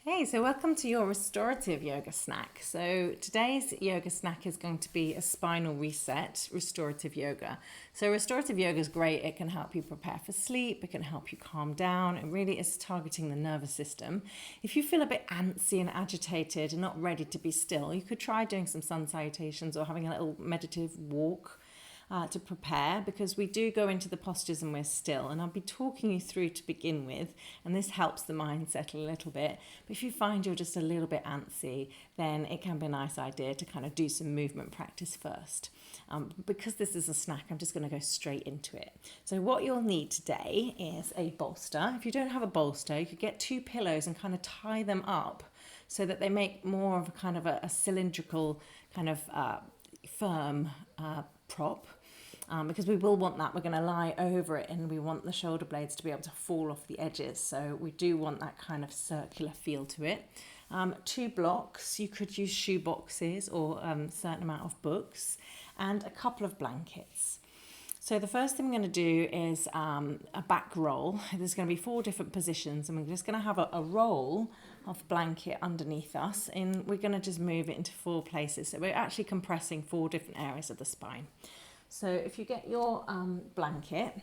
Hey, so welcome to your restorative yoga snack. So today's yoga snack is going to be a spinal reset, restorative yoga. So restorative yoga is great. It can help you prepare for sleep. It can help you calm down. It really is targeting the nervous system. If you feel a bit antsy and agitated and not ready to be still, you could try doing some sun salutations or having a little meditative walk to prepare, because we do go into the postures and we're still, and I'll be talking you through to begin with, and this helps the mind settle a little bit. But if you find you're just a little bit antsy, then it can be a nice idea to kind of do some movement practice first. Because this is a snack, I'm just going to go straight into it. So what you'll need today is a bolster. If you don't have a bolster, you could get two pillows and kind of tie them up so that they make more of a kind of a cylindrical kind of firm prop, because we will want that. We're going to lie over it and we want the shoulder blades to be able to fall off the edges, so we do want that kind of circular feel to it. Two blocks, you could use shoe boxes or a certain amount of books, and a couple of blankets. So the first thing I'm going to do is a back roll. There's going to be 4 different positions, and we're just going to have a roll of blanket underneath us, and we're going to just move it into 4 places. So we're actually compressing 4 different areas of the spine. So if you get your blanket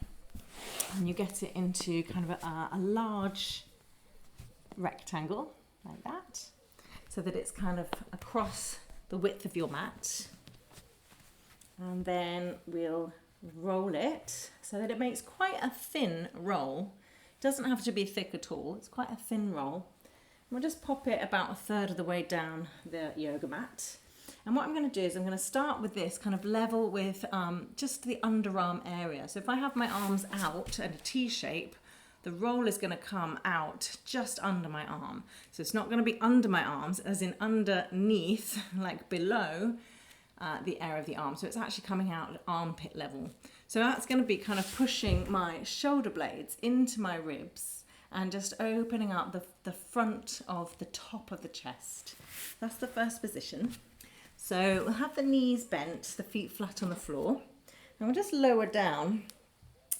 and you get it into kind of a large rectangle like that, so that it's kind of across the width of your mat, and then we'll roll it so that it makes quite a thin roll. It doesn't have to be thick at all, it's quite a thin roll. We'll just pop it about 1/3 of the way down the yoga mat. And what I'm going to do is I'm going to start with this kind of level with just the underarm area. So if I have my arms out at a T shape, the roll is going to come out just under my arm. So it's not going to be under my arms, as in underneath, like below the area of the arm. So it's actually coming out at armpit level. So that's going to be kind of pushing my shoulder blades into my ribs and just opening up the front of the top of the chest. That's the first position. So we'll have the knees bent, the feet flat on the floor, and we'll just lower down.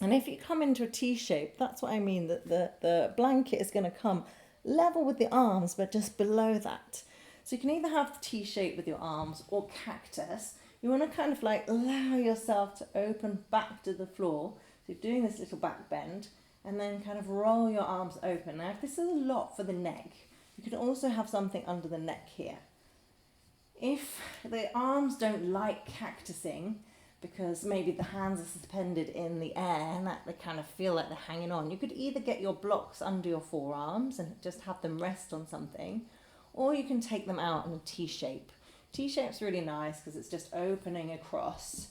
And if you come into a T shape, that's what I mean, that the blanket is going to come level with the arms, but just below that. So you can either have the T shape with your arms or cactus. You want to kind of like allow yourself to open back to the floor. So you're doing this little back bend, and then kind of roll your arms open. Now, if this is a lot for the neck, you can also have something under the neck here. If the arms don't like cactusing, because maybe the hands are suspended in the air and that they kind of feel like they're hanging on, you could either get your blocks under your forearms and just have them rest on something, or you can take them out in a T shape. T shape's really nice because it's just opening across.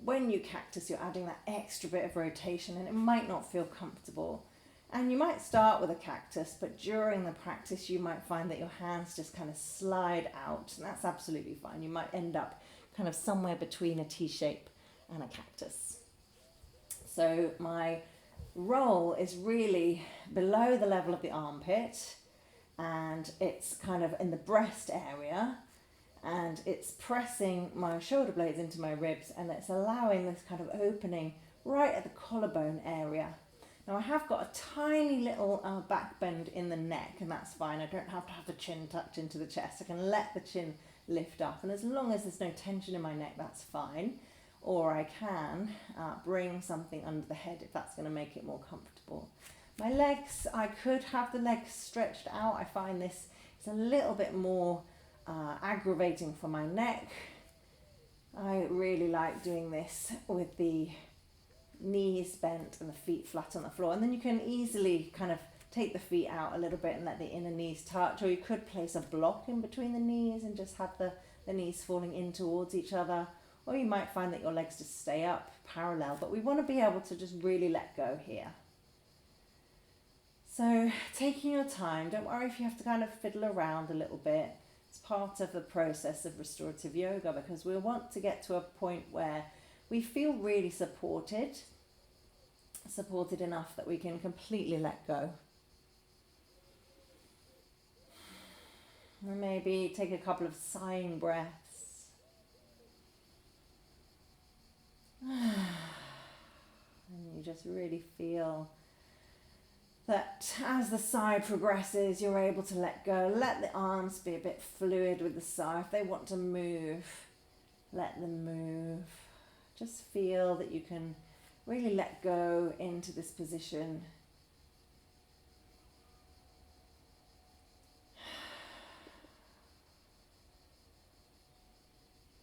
When you cactus, you're adding that extra bit of rotation and it might not feel comfortable. And you might start with a cactus, but during the practice you might find that your hands just kind of slide out, and that's absolutely fine. You might end up kind of somewhere between a T shape and a cactus. So my roll is really below the level of the armpit, and it's kind of in the breast area, and it's pressing my shoulder blades into my ribs, and it's allowing this kind of opening right at the collarbone area. Now I have got a tiny little back bend in the neck, and that's fine. I don't have to have the chin tucked into the chest. I can let the chin lift up, and as long as there's no tension in my neck, that's fine. Or I can bring something under the head if that's going to make it more comfortable. My legs, I could have the legs stretched out. I find this is a little bit more aggravating for my neck. I really like doing this with the knees bent and the feet flat on the floor, and then you can easily kind of take the feet out a little bit and let the inner knees touch, or you could place a block in between the knees and just have the knees falling in towards each other, or you might find that your legs just stay up parallel, but we want to be able to just really let go here. So taking your time, don't worry if you have to kind of fiddle around a little bit. It's part of the process of restorative yoga, because we want to get to a point where we feel really supported enough that we can completely let go. And maybe take a couple of sighing breaths. And you just really feel that as the side progresses, you're able to let go. Let the arms be a bit fluid with the side. If they want to move, let them move. Just feel that you can really let go into this position.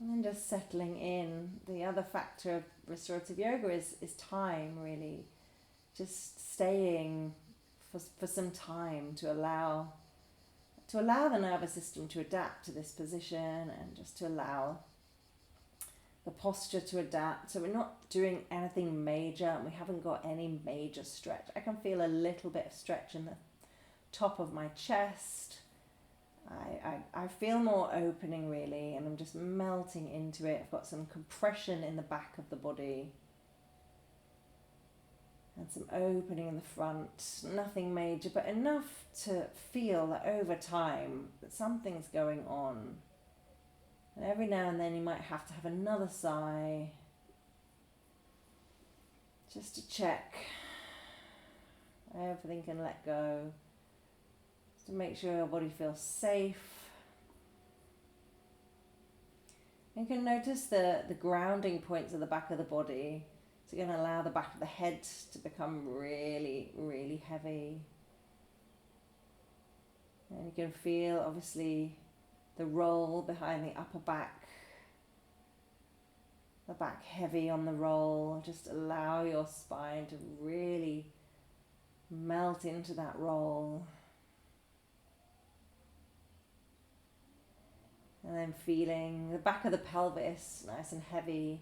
And then just settling in. The other factor of restorative yoga is time, really. Just staying for some time to allow the nervous system to adapt to this position, and just to allow the posture to adapt. So we're not doing anything major, and we haven't got any major stretch. I can feel a little bit of stretch in the top of my chest. I feel more opening, really, and I'm just melting into it. I've got some compression in the back of the body and some opening in the front. Nothing major, but enough to feel that over time that something's going on. And every now and then you might have to have another sigh, just to check everything can let go, just to make sure your body feels safe. You can notice the grounding points at the back of the body. So you're going to allow the back of the head to become really, really heavy. And you can feel, obviously, the roll behind the upper back. The back heavy on the roll. Just allow your spine to really melt into that roll. And then feeling the back of the pelvis nice and heavy.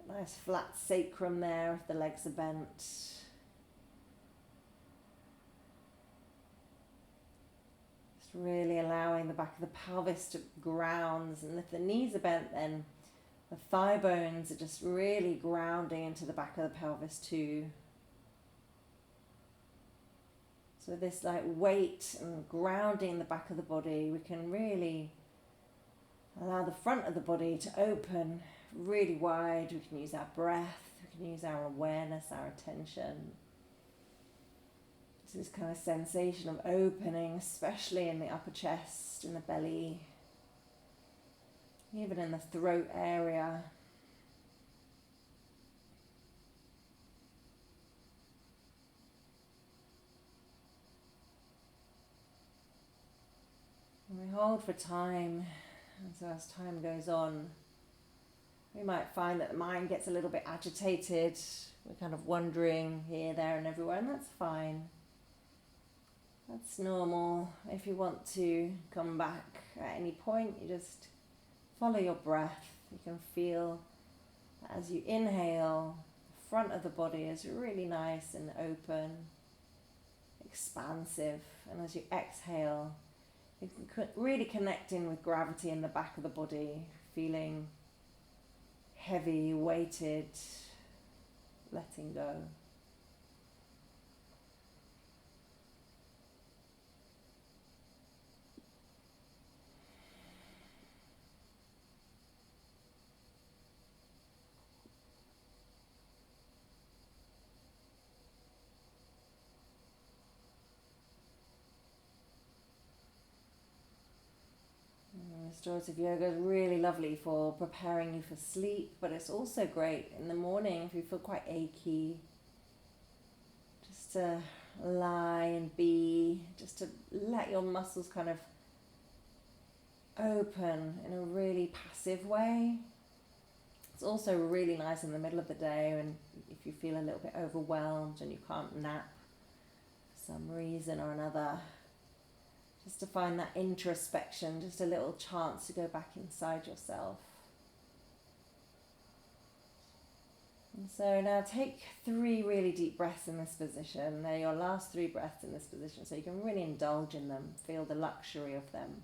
Nice flat sacrum there if the legs are bent. Just really allowing the back of the pelvis to ground. And if the knees are bent, then the thigh bones are just really grounding into the back of the pelvis too. So this like weight and grounding the back of the body, we can really allow the front of the body to open really wide. We can use our breath, we can use our awareness, our attention. This kind of sensation of opening, especially in the upper chest, in the belly, even in the throat area. And we hold for time, and so as time goes on, we might find that the mind gets a little bit agitated. We're kind of wandering here, there and everywhere, and that's fine. That's normal. If you want to come back at any point, you just follow your breath. You can feel that as you inhale, the front of the body is really nice and open, expansive. And as you exhale, you can really connect in with gravity in the back of the body, feeling heavy, weighted, letting go. Restorative yoga is really lovely for preparing you for sleep, but it's also great in the morning if you feel quite achy. Just to lie and be, just to let your muscles kind of open in a really passive way. It's also really nice in the middle of the day when if you feel a little bit overwhelmed and you can't nap for some reason or another. Just to find that introspection, just a little chance to go back inside yourself. And so now take 3 really deep breaths in this position. They're your last 3 breaths in this position, so you can really indulge in them, feel the luxury of them.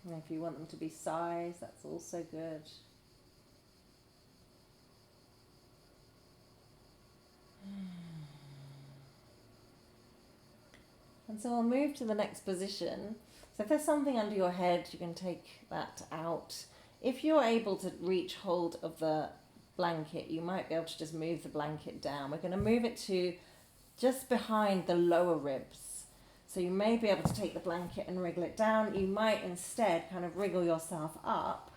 And if you want them to be sighs, that's also good. And so we'll move to the next position. So if there's something under your head, you can take that out. If you're able to reach hold of the blanket, you might be able to just move the blanket down. We're going to move it to just behind the lower ribs. So you may be able to take the blanket and wriggle it down. You might instead kind of wriggle yourself up.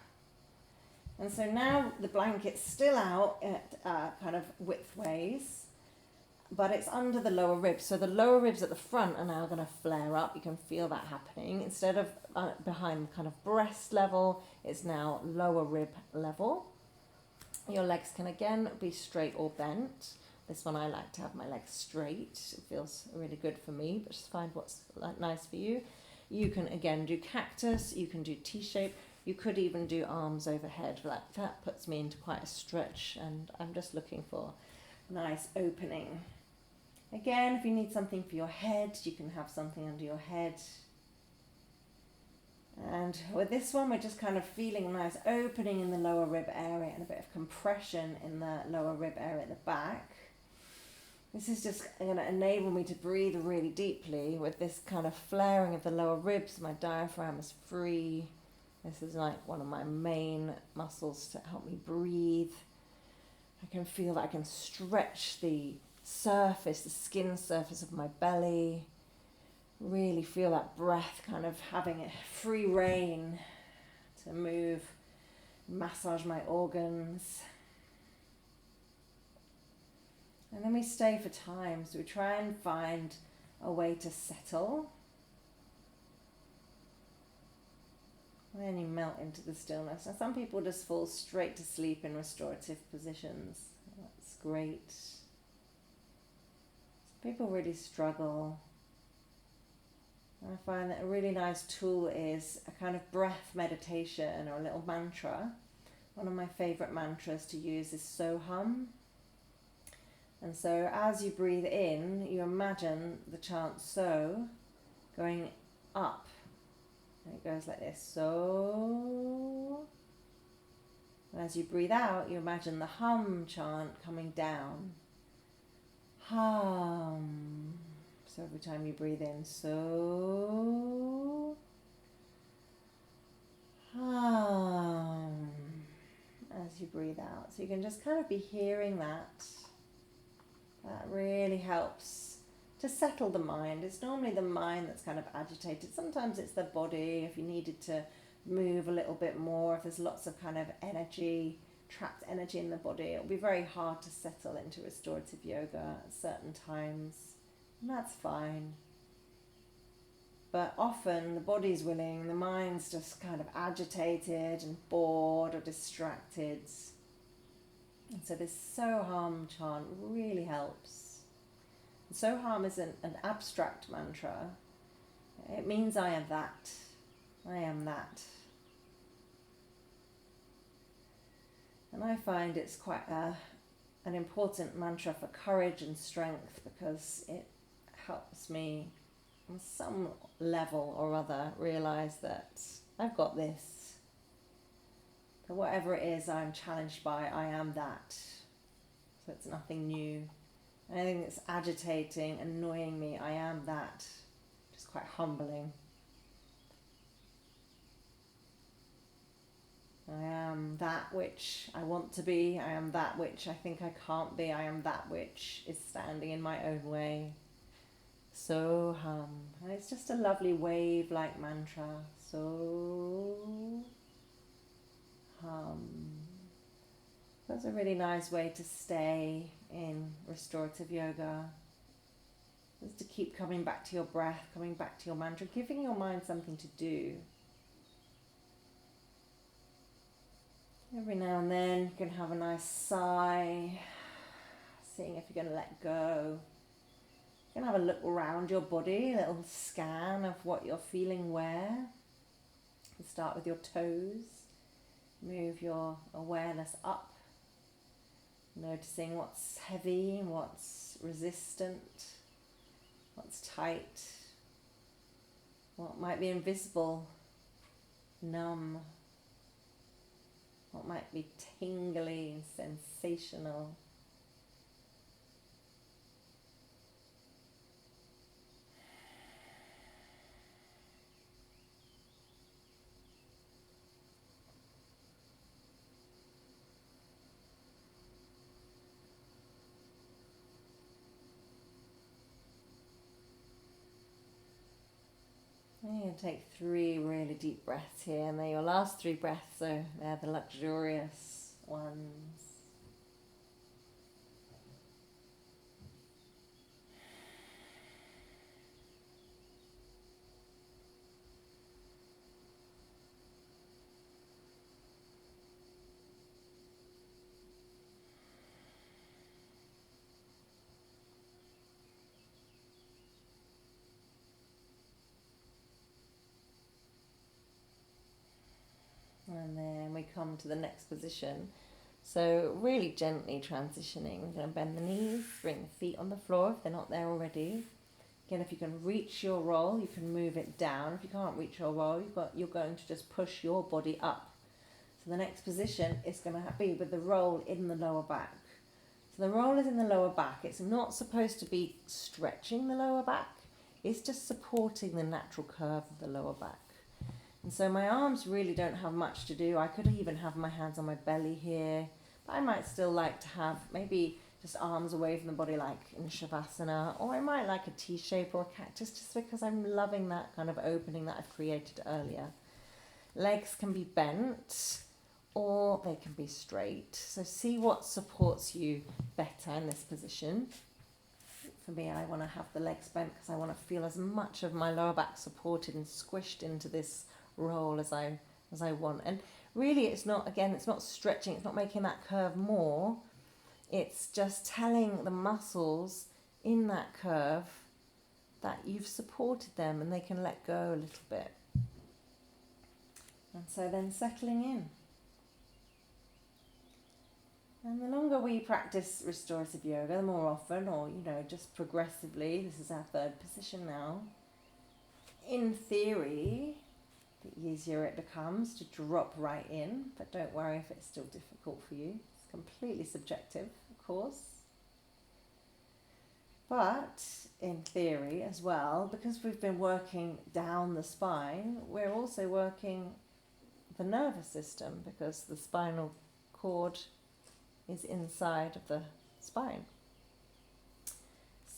And so now the blanket's still out at kind of widthways, but it's under the lower ribs. So the lower ribs at the front are now going to flare up. You can feel that happening. Instead of behind kind of breast level, it's now lower rib level. Your legs can again be straight or bent. This one I like to have my legs straight. It feels really good for me, but just find what's nice for you. You can again do cactus, you can do T-shape, you could even do arms overhead. That puts me into quite a stretch, and I'm just looking for a nice opening. Again, if you need something for your head, you can have something under your head. And with this one, we're just kind of feeling a nice opening in the lower rib area and a bit of compression in the lower rib area at the back. This is just going to enable me to breathe really deeply with this kind of flaring of the lower ribs. My diaphragm is free. This is like one of my main muscles to help me breathe. I can feel that I can stretch the surface, the skin surface of my belly. Really feel that breath kind of having a free rein to move, massage my organs. And then we stay for time, so we try and find a way to settle. And then you melt into the stillness. Now some people just fall straight to sleep in restorative positions. That's great. People really struggle. I find that a really nice tool is a kind of breath meditation or a little mantra. One of my favourite mantras to use is So Hum. And so as you breathe in, you imagine the chant So going up. And it goes like this, So. And as you breathe out, you imagine the hum chant coming down. Hum. So every time you breathe in, So. Hum. As you breathe out. So you can just kind of be hearing that. That really helps to settle the mind. It's normally the mind that's kind of agitated. Sometimes it's the body, if you needed to move a little bit more, if there's lots of kind of energy, trapped energy in the body, it'll be very hard to settle into restorative yoga at certain times. And that's fine. But often the body's willing, the mind's just kind of agitated and bored or distracted. And so this So Hum chant really helps. So Hum is an abstract mantra. It means I am that. I am that. And I find it's quite an important mantra for courage and strength, because it helps me on some level or other realize that I've got this. That whatever it is I'm challenged by, I am that. So it's nothing new. Anything that's agitating, annoying me, I am that. Just quite humbling. I am that which I want to be. I am that which I think I can't be. I am that which is standing in my own way. So hum. And it's just a lovely wave-like mantra. So hum. That's a really nice way to stay in restorative yoga. Is to keep coming back to your breath, coming back to your mantra, giving your mind something to do. Every now and then you can have a nice sigh, seeing if you're going to let go. You can have a look around your body, a little scan of what you're feeling where. You can start with your toes, move your awareness up, noticing what's heavy, what's resistant, what's tight, what might be invisible, numb, what might be tingly and sensational. You take 3 really deep breaths here, and they're your last 3 breaths, so they're the luxurious ones. And then we come to the next position. So really gently transitioning. We're going to bend the knees, bring the feet on the floor if they're not there already. Again, if you can reach your roll, you can move it down. If you can't reach your roll, you're going to just push your body up. So the next position is going to be with the roll in the lower back. So the roll is in the lower back. It's not supposed to be stretching the lower back. It's just supporting the natural curve of the lower back. And so my arms really don't have much to do. I could even have my hands on my belly here, but I might still like to have maybe just arms away from the body like in Shavasana, or I might like a T-shape or a cactus just because I'm loving that kind of opening that I've created earlier. Legs can be bent or they can be straight. So see what supports you better in this position. For me, I want to have the legs bent because I want to feel as much of my lower back supported and squished into this roll as I want. And really it's not stretching, it's not making that curve more, it's just telling the muscles in that curve that you've supported them and they can let go a little bit. And so then settling in. And the longer we practice restorative yoga, the more often, or just progressively, this is our 3rd position now, in theory, the easier it becomes to drop right in, but don't worry if it's still difficult for you. It's completely subjective, of course. But in theory as well, because we've been working down the spine, we're also working the nervous system because the spinal cord is inside of the spine.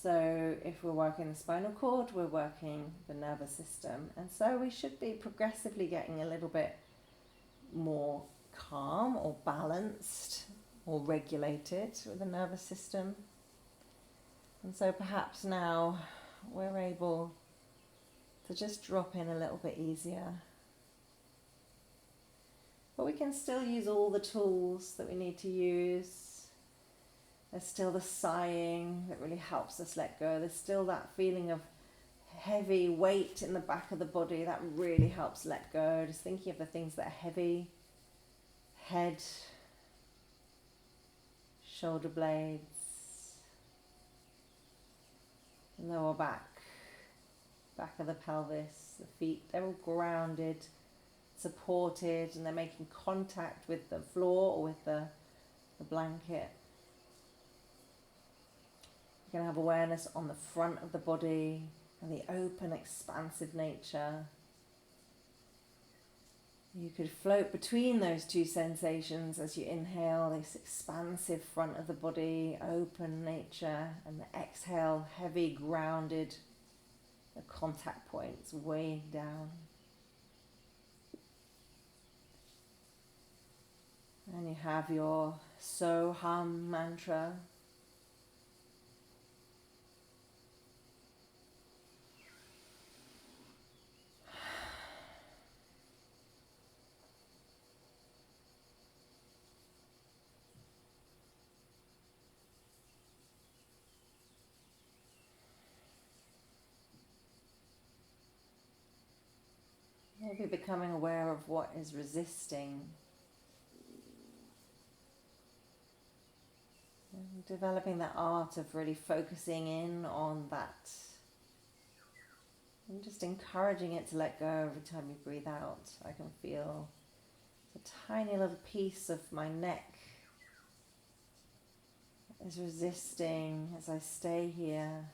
So if we're working the spinal cord, we're working the nervous system. And so we should be progressively getting a little bit more calm or balanced or regulated with the nervous system. And so perhaps now we're able to just drop in a little bit easier. But we can still use all the tools that we need to use. There's still the sighing that really helps us let go. There's still that feeling of heavy weight in the back of the body that really helps let go. Just thinking of the things that are heavy. Head, shoulder blades, lower back, back of the pelvis, the feet. They're all grounded, supported, and they're making contact with the floor or with the blanket. You're going to have awareness on the front of the body and the open, expansive nature. You could float between those 2 sensations as you inhale, this expansive front of the body, open nature, and the exhale, heavy, grounded, the contact points way down. And you have your So Hum mantra. Maybe becoming aware of what is resisting. And developing that art of really focusing in on that. And just encouraging it to let go every time you breathe out. I can feel a tiny little piece of my neck is resisting as I stay here.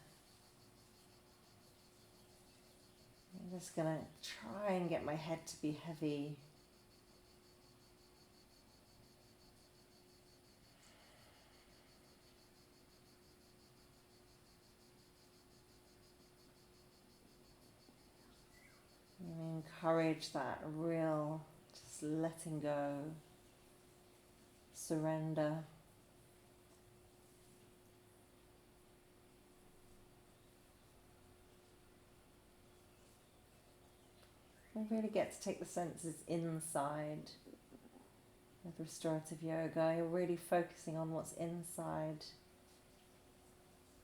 I'm just going to try and get my head to be heavy. encourage that real just letting go, surrender. We really get to take the senses inside with restorative yoga. You're really focusing on what's inside.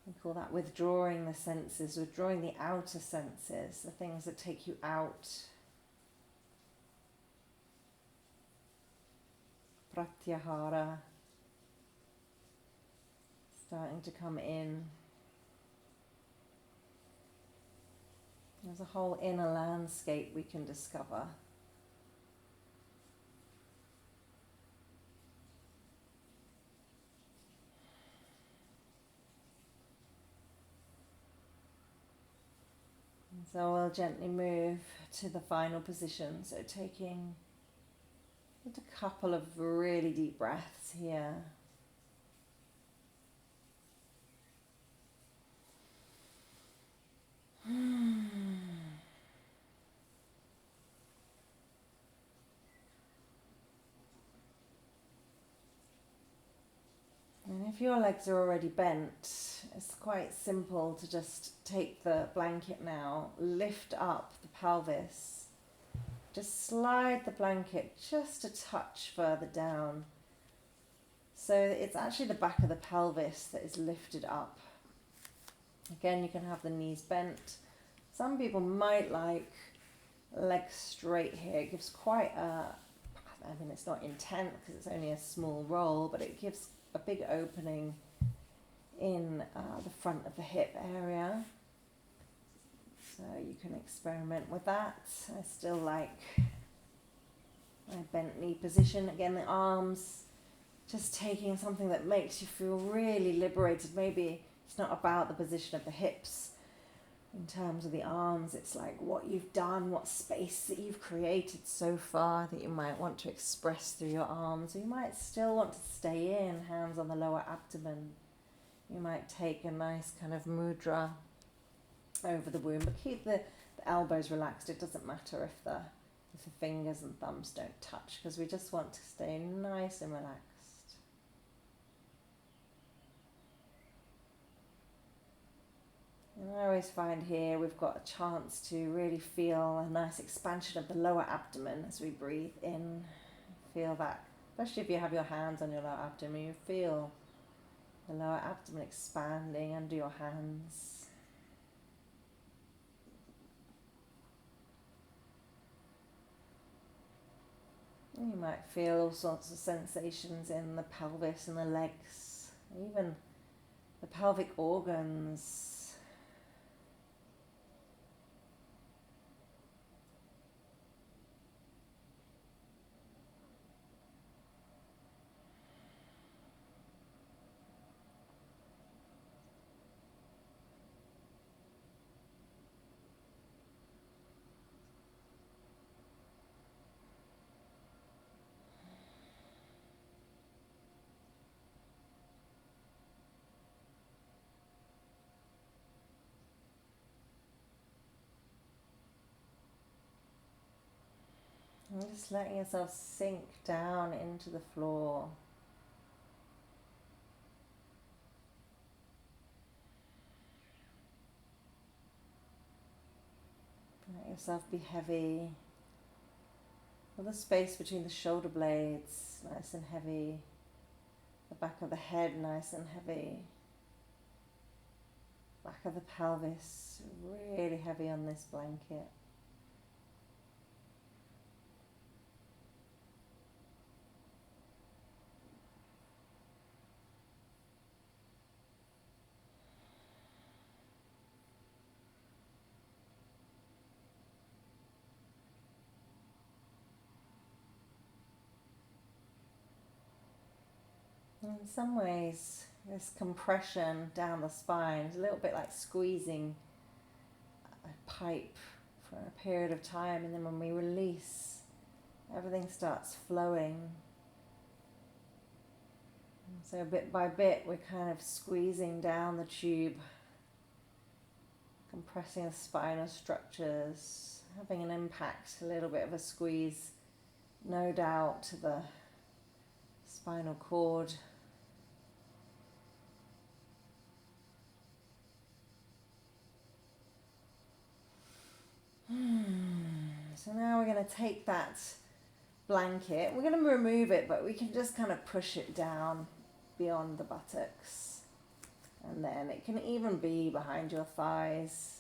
We call that withdrawing the senses, withdrawing the outer senses, the things that take you out. Pratyahara, starting to come in. There's a whole inner landscape we can discover. And so we'll gently move to the final position. So taking just a couple of really deep breaths here. And if your legs are already bent, it's quite simple to just take the blanket now, lift up the pelvis, just slide the blanket just a touch further down. So it's actually the back of the pelvis that is lifted up. Again, you can have the knees bent. Some people might like legs straight here. It gives quite it's not intense because it's only a small roll, but it gives a big opening in the front of the hip area. So you can experiment with that. I still like my bent knee position. Again, the arms, just taking something that makes you feel really liberated. Maybe it's not about the position of the hips. In terms of the arms, it's like what you've done, what space that you've created so far that you might want to express through your arms. Or you might still want to stay in, hands on the lower abdomen. You might take a nice kind of mudra over the womb, but keep the elbows relaxed. It doesn't matter if the fingers and thumbs don't touch, because we just want to stay nice and relaxed. And I always find here we've got a chance to really feel a nice expansion of the lower abdomen as we breathe in. Feel that, especially if you have your hands on your lower abdomen, you feel the lower abdomen expanding under your hands. And you might feel all sorts of sensations in the pelvis and the legs, even the pelvic organs. And just letting yourself sink down into the floor. Let yourself be heavy. Feel the space between the shoulder blades, nice and heavy. The back of the head, nice and heavy. Back of the pelvis, really heavy on this blanket. In some ways, this compression down the spine is a little bit like squeezing a pipe for a period of time, and then when we release, everything starts flowing. And so bit by bit, we're kind of squeezing down the tube, compressing the spinal structures, having an impact, a little bit of a squeeze, no doubt, to the spinal cord. So now we're going to take that blanket, we're going to remove it, but we can just kind of push it down beyond the buttocks, and then it can even be behind your thighs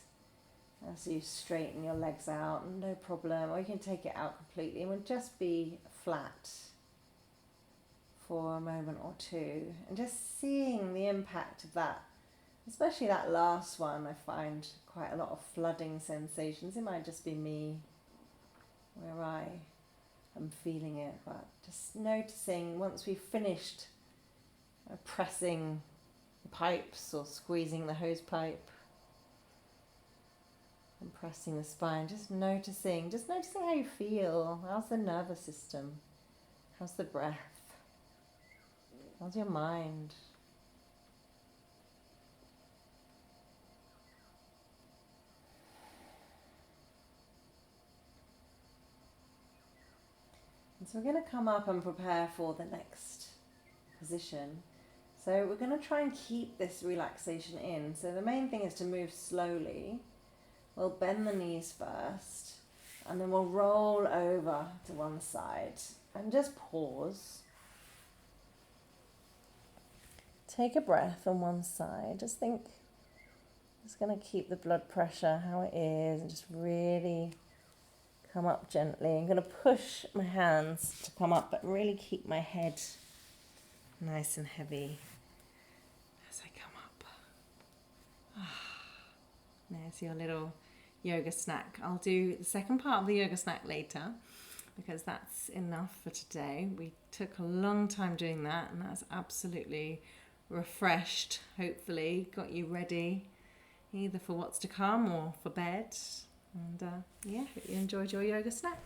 as you straighten your legs out, no problem, or you can take it out completely and would just be flat for a moment or two, and just seeing the impact of that, especially that last one. I find quite a lot of flooding sensations. It might just be me where I'm feeling it, but just noticing once we've finished pressing the pipes or squeezing the hose pipe and pressing the spine, just noticing how you feel. How's the nervous system? How's the breath? How's your mind? And so we're going to come up and prepare for the next position. So we're going to try and keep this relaxation in. So the main thing is to move slowly. We'll bend the knees first, and then we'll roll over to one side and just pause. Take a breath on one side. Just think, just going to keep the blood pressure how it is and just really come up gently. I'm going to push my hands to come up, but really keep my head nice and heavy as I come up. There's your little yoga snack. I'll do the second part of the yoga snack later, because that's enough for today. We took a long time doing that, and that's absolutely refreshed, hopefully got you ready either for what's to come or for bed. And hope you enjoyed your yoga snack.